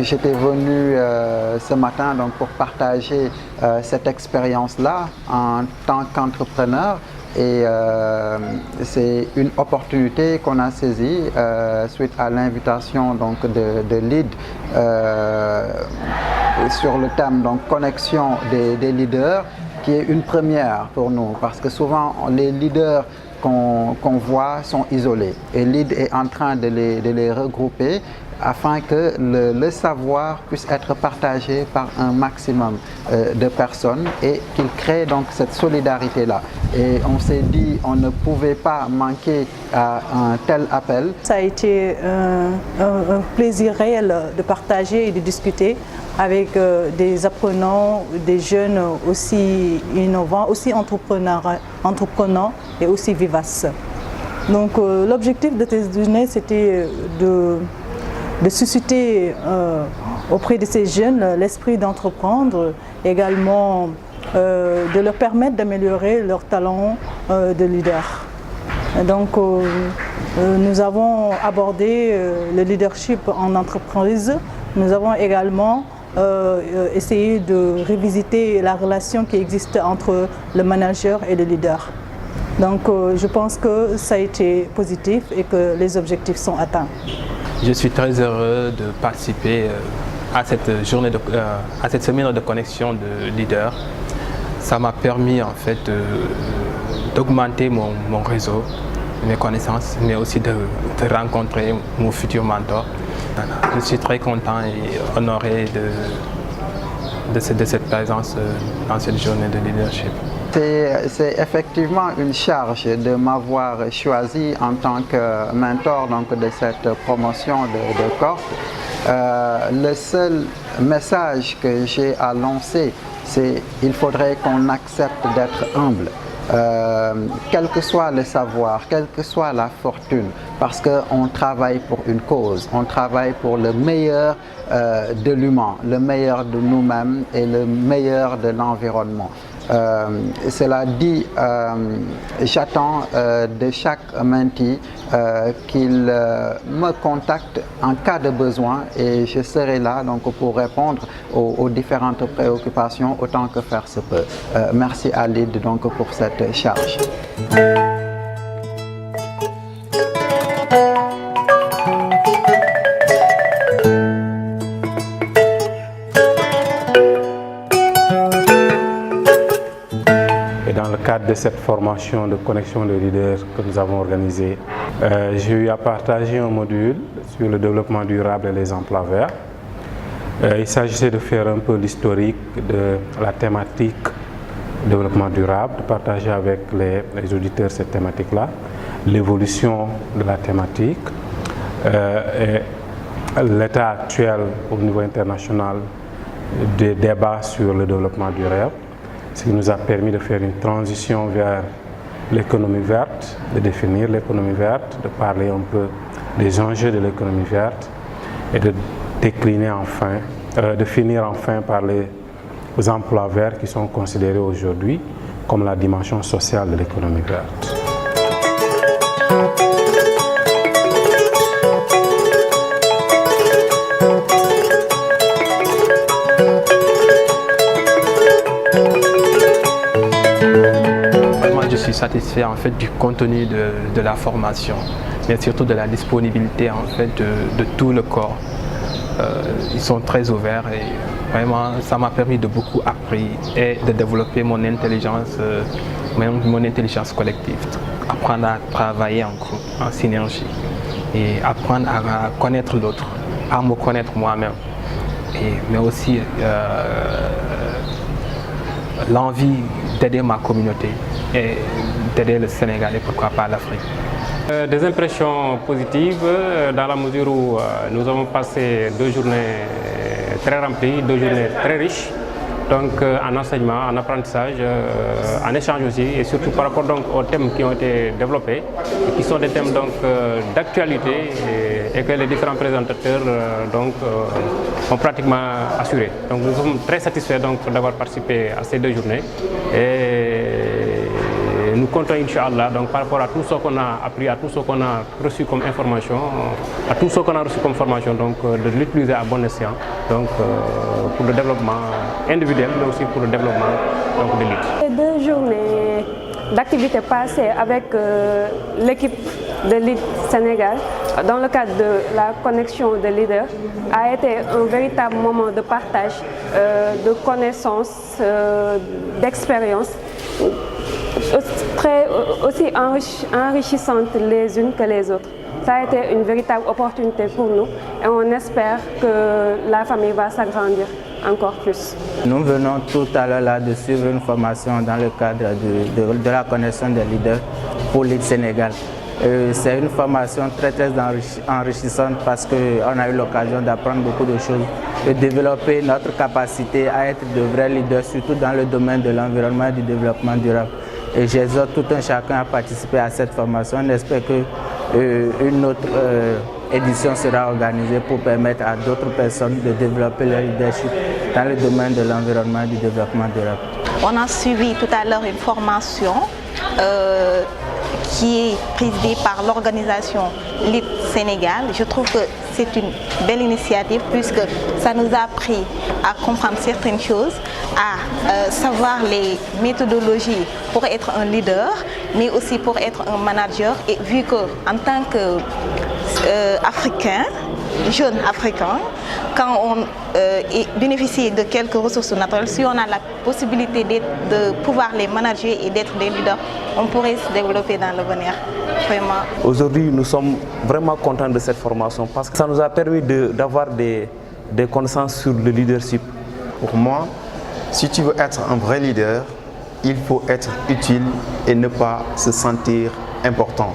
j'étais venu ce matin donc, pour partager cette expérience-là en tant qu'entrepreneur. Et c'est une opportunité qu'on a saisie suite à l'invitation de LEAD sur le thème donc, connexion des leaders, qui est une première pour nous parce que souvent les leaders qu'on voit sont isolés et LEAD est en train de les regrouper afin que le savoir puisse être partagé par un maximum de personnes et qu'il crée donc cette solidarité-là. Et on s'est dit on ne pouvait pas manquer à un tel appel. Ça a été un plaisir réel de partager et de discuter avec des apprenants, des jeunes aussi innovants, aussi entreprenants et aussi vivaces. Donc l'objectif de ces journées, c'était de susciter auprès de ces jeunes l'esprit d'entreprendre, également de leur permettre d'améliorer leur talent de leader. Donc nous avons abordé le leadership en entreprise. Nous avons également essayé de revisiter la relation qui existe entre le manager et le leader. Donc je pense que ça a été positif et que les objectifs sont atteints. Je suis très heureux de participer à cette journée, à cette semaine de connexion de leaders. Ça m'a permis en fait d'augmenter mon réseau, mes connaissances, mais aussi de rencontrer mon futur mentor. Je suis très content et honoré de cette présence dans cette journée de leadership. C'est effectivement une charge de m'avoir choisi en tant que mentor donc, de cette promotion de Corp. Le seul message que j'ai à lancer, c'est qu'il faudrait qu'on accepte d'être humble. Quel que soit le savoir, quelle que soit la fortune, parce qu'on travaille pour une cause, on travaille pour le meilleur de l'humain, le meilleur de nous-mêmes et le meilleur de l'environnement. Cela dit, j'attends de chaque mentee qu'il me contacte en cas de besoin et je serai là donc, pour répondre aux différentes préoccupations autant que faire se peut. Merci à LEAD donc, pour cette charge. Dans le cadre de cette formation de connexion de leaders que nous avons organisée, j'ai eu à partager un module sur le développement durable et les emplois verts. Il s'agissait de faire un peu l'historique de la thématique développement durable, de partager avec les auditeurs cette thématique-là, l'évolution de la thématique et l'état actuel au niveau international des débats sur le développement durable. Ce qui nous a permis de faire une transition vers l'économie verte, de définir l'économie verte, de parler un peu des enjeux de l'économie verte et de décliner enfin, de finir enfin par les emplois verts qui sont considérés aujourd'hui comme la dimension sociale de l'économie verte. Je suis satisfait en fait du contenu de la formation, mais surtout de la disponibilité en fait de tout le corps. Ils sont très ouverts et vraiment ça m'a permis de beaucoup apprendre et de développer mon intelligence collective, apprendre à travailler en groupe, en synergie et apprendre à connaître l'autre, à me connaître moi-même, mais aussi l'envie d'aider ma communauté et d'aider le Sénégal et pourquoi pas l'Afrique. Des impressions positives dans la mesure où nous avons passé 2 journées très remplies, 2 journées très riches, donc en enseignement, en apprentissage, en échange aussi et surtout par rapport donc, aux thèmes qui ont été développés et qui sont des thèmes d'actualité et que les différents présentateurs ont pratiquement assuré. Donc nous sommes très satisfaits d'avoir participé à ces 2 journées et nous comptons, Inch'Allah, donc par rapport à tout ce qu'on a appris, à tout ce qu'on a reçu comme information, à tout ce qu'on a reçu comme formation, donc de l'utiliser à bon escient, donc pour le développement individuel, mais aussi pour le développement donc, de l'élite. Les 2 journées d'activités passées avec l'équipe de l'élite Sénégal, dans le cadre de la connexion de leaders, a été un véritable moment de partage, de connaissances, d'expériences, aussi enrichissantes les unes que les autres. Ça a été une véritable opportunité pour nous et on espère que la famille va s'agrandir encore plus. Nous venons tout à l'heure là de suivre une formation dans le cadre de la connexion des leaders pour l'élite Sénégal. C'est une formation très enrichissante parce qu'on a eu l'occasion d'apprendre beaucoup de choses, de développer notre capacité à être de vrais leaders, surtout dans le domaine de l'environnement et du développement durable. Et j'exhorte tout un chacun à participer à cette formation. On espère qu'une autre édition sera organisée pour permettre à d'autres personnes de développer leur leadership dans le domaine de l'environnement et du développement durable. On a suivi tout à l'heure une formation qui est présidée par l'organisation LEAD Sénégal. Je trouve que c'est une belle initiative puisque ça nous a appris à comprendre certaines choses, à savoir les méthodologies pour être un leader, mais aussi pour être un manager. Et vu qu'en tant qu'Africain, jeune Africain, quand on bénéficie de quelques ressources naturelles, si on a la possibilité de pouvoir les manager et d'être des leaders, on pourrait se développer dans l'avenir. Vraiment. Aujourd'hui, nous sommes vraiment contents de cette formation parce que ça nous a permis d'avoir des connaissances sur le leadership. Pour moi, si tu veux être un vrai leader, il faut être utile et ne pas se sentir important.